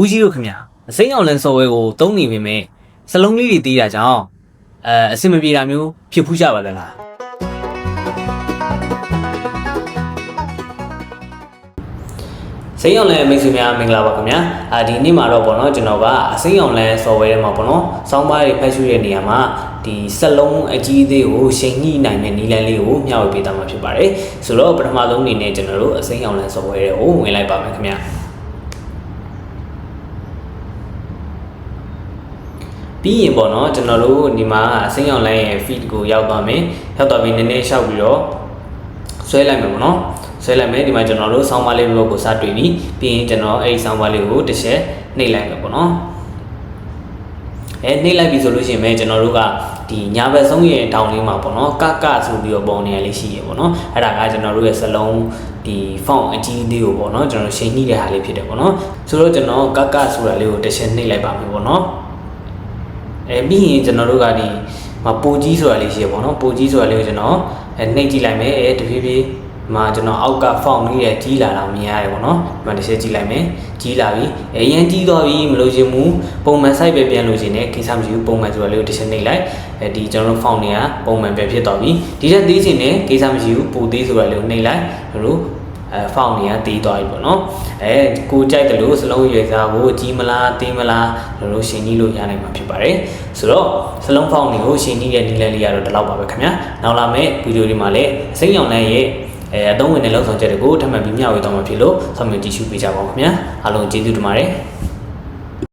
ဦးကြီးတို့ခင်ဗျာအစိမ်းအောင်လန်းစော်ဝဲကိုတုံးနေပေမဲ့စလုံးလေးတွေတီးတာကြောင့်အဆင်မပြေတာမျိုးဖြစ်ဖူးကြပါလားစိမ်းအောင်လန်းမိတ်ဆွေများမင်္ဂလာပါခင်ဗျာဒီနေ့မှာတော့ပေါ့နော်ကျွန်တော်ကအစိမ်းအောင်လန်းစော်ဝဲထဲမှာပေါ့နော်စောင်းပါးတွေဖတ်ရှုတဲ့နေရာမှာဒီစလုံးအကြီးသေးကိုရှိန်ညှိနိုင်တဲ့နီလန်းလေးကိုမျှဝေပေးသွားမှာဖြစ်ပါတယ်ဆိုတော့ပထမဆုံးအနေနဲ့ကျွန်တော်တို့အစိမ်းအောင်လန်းစော်ဝဲတွေကိုဝင်လိုက်ပါမယ်ခင်ဗျာပြီးရင်ပေါ့နော်ကျွန်တော်တို့ဒီမှာအစိမ်းအောင်လိုင်းရဲ့ feed ကိုရောက်သွားမယ်ရောက်သွားပြီးနည်းနည်းရှောက်ပြီးတော့ဆွဲလိုက်မယ်ပေါ့နော်ဆွဲလိုက်မယ်ဒီမှာကျွန်တော်တို့ဆောင်းပါးလေးဘလော့ကိုစတွေ့ပြီးရင်ကျွန်တော်အဲ့ဒီဆောင်းပါးလေးကိုတစ်ချက်နှိပ်လိုက်မယ်ပေါ့နော်နှိပ်လိုက်ပြီဆိုလို့ရှိရင်ပဲကျွန်တော်တို့ကဒီညာဘက်ဆုံးရဲ့တောင်လေးမှာပေါ့နော်ကကဆိုပြီးတော့ပုံနေရလေးရှိရပေါ့နော်အဲ့ဒါကကျွန်တော်တို့ရဲ့စလုံးဒီ font အကြီးလေးကိုပေါ့နော်ကျွန်တော်ရှိန်နှိတဲ့ဟာလေးဖြစ်တယ်ပေါ့နော်ဆိုတော့ကျွန်တော်ကကဆိုတာလေးကိုတစ်ချက်နှိပ်လိုက်ပါမယ်ပေါ့နော်ပြီးရင်ကျွန်တော်တို့ကဒီပိုကြီးဆိုတာလေးရှိရပေါ့နော်ပိုကြီးဆိုတာလေးကိုကျွန်တော်နှိပ်ကြည့်လိုက်မယ်တဖြည်းဖြည်းမှာကျွန်တော်အောက်က font လေးရဲ့ကြီးလာတာမြင်ရတယ်ပေါ့နော်ဒီမှာတစ်ချက်ကြည့်လိုက်မယ်ကြီးလာပြီအရင်ကြီးသွားပြီမလို့ချင်ဘူးပုံမှန် site ပဲပြန်လို့ချင်တယ်ကိစ္စမရှိဘူးပုံမှန်ဆိုတာလေးကိုတစ်ချက်နှိပ်လိုက်ဒီကျွန်တော်တို့ font တွေကပုံမှန်ပြန်ဖြစ်သွားပြီဒီထက်သေးချင်တယ်ကိစ္စမရှိဘူးပိုသေးဆိုတာလေးကိုနှိပ်လိုက်တို့font တွေကတေးသွားပြီပေါ့နော်ကိုကြိုက်တယ်လို့စလုံးရွယ်စားကိုကြီးမလားသေးမလားတို့ရှင်းကြီးလို့ရနိုင်မှာဖြစ်ပါတယ်ဆိုတော့စလုံး font တွေကိုရှင်းကြီးတဲ့နည်းလမ်းလေးကတော့ဒီလောက်ပါပဲခင်ဗျာနောက်လာမယ့်ဗီဒီယိုတွေမှာလည်းအစိမ်းရောင်လန်းရဲ့အသုံးဝင်တဲ့လောက်ဆောင်ချက်တွေကိုထပ်မံပြီးမျှဝေသွားမှာဖြစ်လို့ဆောင်မြင်ကြည့်ရှုပေးကြပါဦးခင်ဗျာအားလုံးကျေးဇူးတင်ပါတယ်